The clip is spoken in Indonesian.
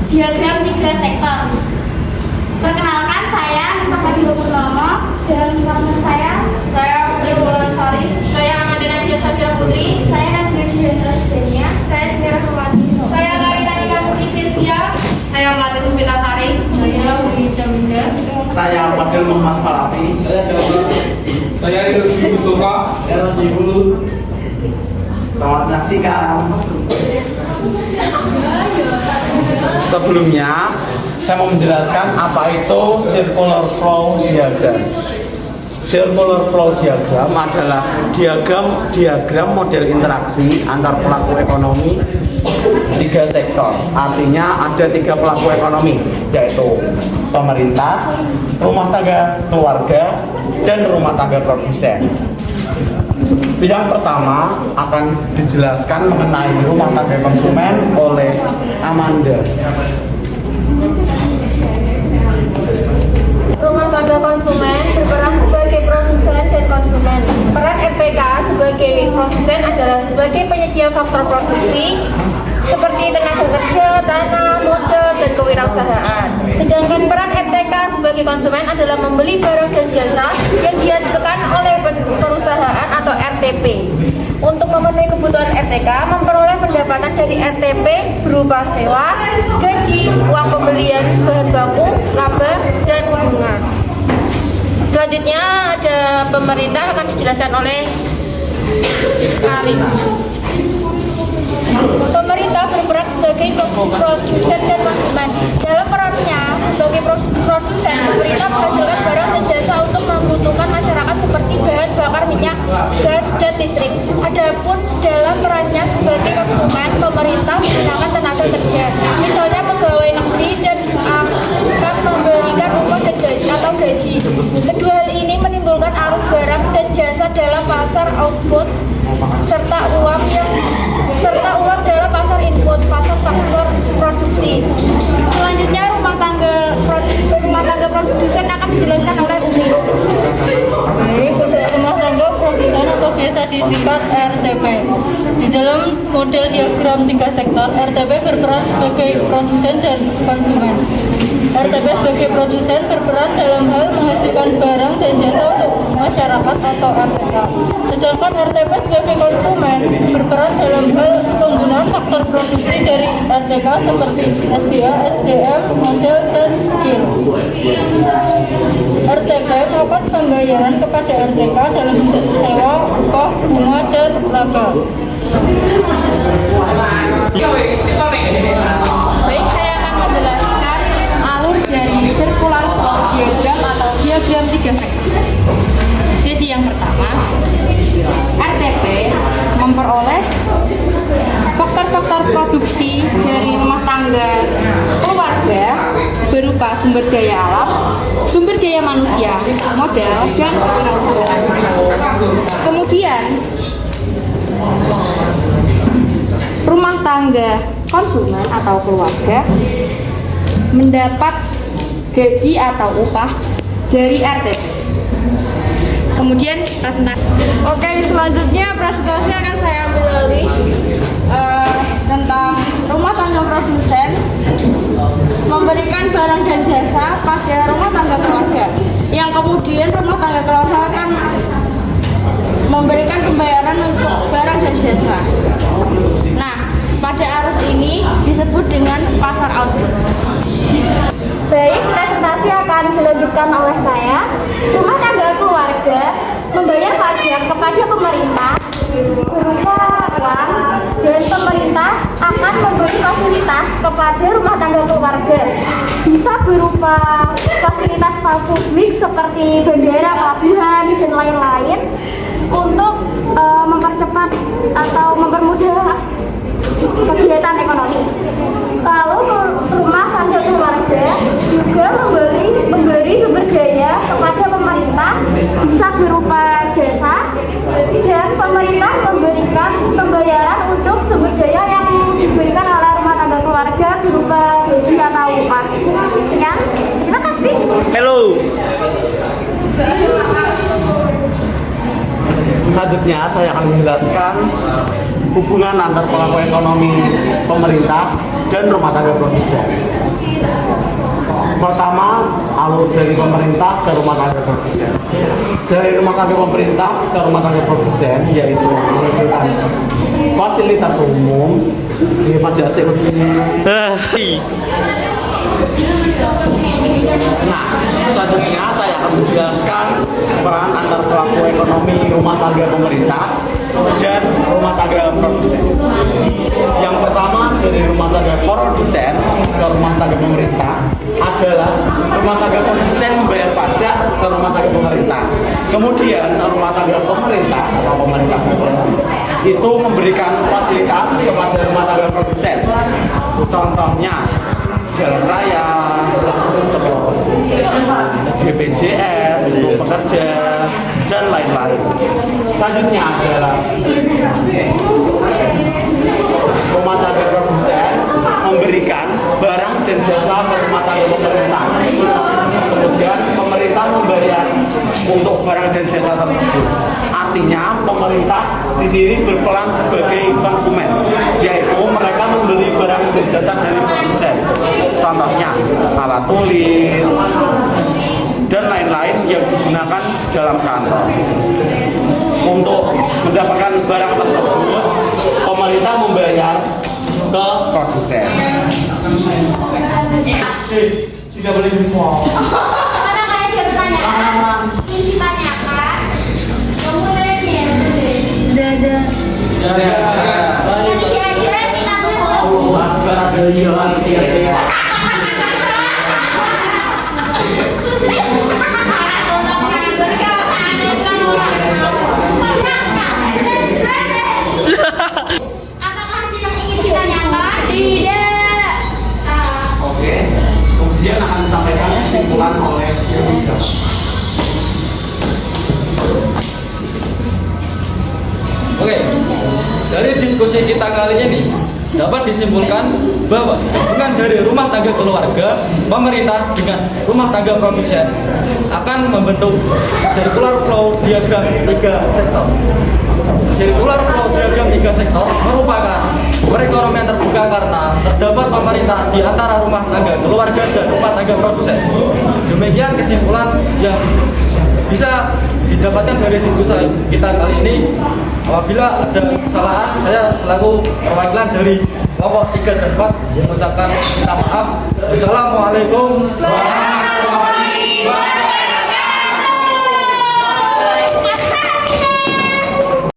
Diagram 3 sektor. Perkenalkan, saya Nisa Fadila Purnomo. Dan teman saya Putri Wulandari. Saya Amanda Nadia Safira Putri. Saya Nadia Hendra Sudania. Saya Sindira Sumati. Saya Karina Nika Putri Kresia. Saya Melati Puspitasari. Saya Uli Jaminda. Saya Fadil Muhammad Falafi. Saya Idris Mustafa. Saya Sibul. Selamat menyaksikan. Sebelumnya, saya mau menjelaskan apa itu circular flow diagram. Circular flow diagram adalah diagram model interaksi antar pelaku ekonomi 3 sektor. Artinya ada 3 pelaku ekonomi, yaitu pemerintah, rumah tangga keluarga, dan rumah tangga produsen. Yang pertama akan dijelaskan mengenai rumah tangga konsumen oleh Amanda. Rumah tangga konsumen berperan sebagai produsen dan konsumen. Peran RTK sebagai produsen adalah sebagai penyedia faktor produksi seperti tenaga kerja, tanah, modal, dan kewirausahaan. Sedangkan peran RTK sebagai konsumen adalah membeli barang dan jasa yang dihasilkan oleh perusahaan atau RTP. Untuk memenuhi kebutuhan RTK, memperoleh pendapatan dari RTP berupa sewa, gaji, uang pembelian bahan baku, laba, dan bunga. Selanjutnya ada pemerintah akan dijelaskan oleh Karin. Pemerintah berperan sebagai produsen dan konsumen. Dalam perannya sebagai produsen, pemerintah menghasilkan barang dan jasa untuk membutuhkan masyarakat seperti bahan bakar minyak, gas, dan listrik. Adapun dalam perannya sebagai konsumen, pemerintah menggunakan tenaga kerja, misalnya pegawai negeri, dan akan memberikan upah dan gaji. Kedua hal ini menimbulkan arus barang dan jasa dalam pasar output serta uang dalam pasar input, pasar faktor produksi. Selanjutnya rumah tangga produsen akan dijelaskan oleh Umi. Baik, untuk rumah tangga produsen atau biasa disingkat RTP. Di dalam model diagram 3 sektor, RTP berperan sebagai produsen dan konsumen. RTP sebagai produsen berperan dalam hal menghasilkan barang dan jasa untuk masyarakat atau RTK. Sedangkan RTP sebagai konsumen berperan dalam hal penggunaan faktor produksi dari RTK seperti SDA, SDM, modal, dan CIL. RTK melakukan pembayaran kepada RTK dalam bentuk sewa, upah, bunga, dan laba. Baik, saya akan menjelaskan alur dari circular flow diagram atau diagram 3 sektor. Jadi yang pertama, RTP memperoleh faktor-faktor produksi dari rumah tangga keluarga berupa sumber daya alam, sumber daya manusia, modal, dan kewirausahaan. Kemudian rumah tangga konsumen atau keluarga mendapat gaji atau upah dari RTP. Kemudian presentasi. Oke, selanjutnya presentasi akan saya ambil alih tentang rumah tangga produsen memberikan barang dan jasa pada rumah tangga keluarga, yang kemudian rumah tangga keluarga akan memberikan pembayaran untuk barang dan jasa. Nah, pada arus ini disebut dengan pasar output. Baik, presentasi akan dilanjutkan oleh saya. Rumah tangga keluarga membayar pajak kepada pemerintah berupa uang, dan pemerintah akan memberi fasilitas kepada rumah tangga keluarga. Bisa berupa fasilitas publik seperti bandara, pelabuhan, dan lain-lain untuk mempercepat atau mempermudah kegiatan ekonomi. Lalu rumah tangga keluarga juga memberi sumber daya kepada pemerintah, bisa berupa jasa, dan pemerintah memberikan pembayaran untuk sumber daya yang diberikan oleh rumah tangga keluarga berupa gaji atau upah. Sekian, terima kasih. Halo. Selanjutnya saya akan menjelaskan hubungan antar pelaku ekonomi pemerintah dan rumah tangga produsen. Pertama, alur dari pemerintah ke rumah tangga produsen. Dari rumah tangga pemerintah ke rumah tangga produsen, yaitu menghasilkan fasilitas umum di fasilitas Nah, selanjutnya saya akan menjelaskan peran antar pelaku ekonomi rumah tangga pemerintah dan rumah tangga produsen. Yang pertama, dari rumah tangga produsen ke rumah tangga pemerintah adalah rumah tangga produsen membayar pajak ke rumah tangga pemerintah. Kemudian rumah tangga pemerintah atau pemerintah saja itu memberikan fasilitas kepada rumah tangga produsen. Contohnya jalan raya, terus BPJS untuk pekerja dan lain-lain. Selanjutnya adalah rumah tangga produsen memberikan barang dan jasa ke rumah tangga pemerintah. Kemudian pemerintah membayar untuk barang dan jasa tersebut. Artinya pemerintah di sini berperan sebagai konsumen, yaitu mereka membeli barang dan jasa dari produsen. Contohnya alat tulis dan lain-lain yang digunakan dalam kantor. Untuk mendapatkan barang tersebut, pemerintah membayar ke produsen. Tidak boleh jempol. Karena kayak dia bertanya, ini ditanyakan. Kamu nanya, ada. Jadi kira-kira kita tunggu. Ada hilang tiap-tiap. Apakah ada yang ingin ditanyakan? Tidak. Oke, kemudian akan disampaikan kesimpulan oleh Yudha. Oke, dari diskusi kita kali ini dapat disimpulkan bahwa hubungan dari rumah tangga keluarga, pemerintah dengan rumah tangga produsen akan membentuk circular flow diagram 3 sektor. Circular flow diagram 3 sektor merupakan perekonomian terbuka karena terdapat pemerintah di antara rumah tangga keluarga dan rumah tangga produsen. Demikian kesimpulan yang bisa didapatkan dari diskusi kita kali ini. Apabila ada kesalahan, saya selaku perwakilan dari kelompok 3 dan 4 mengucapkan minta maaf. Wassalamualaikum warahmatullahi wabarakatuh.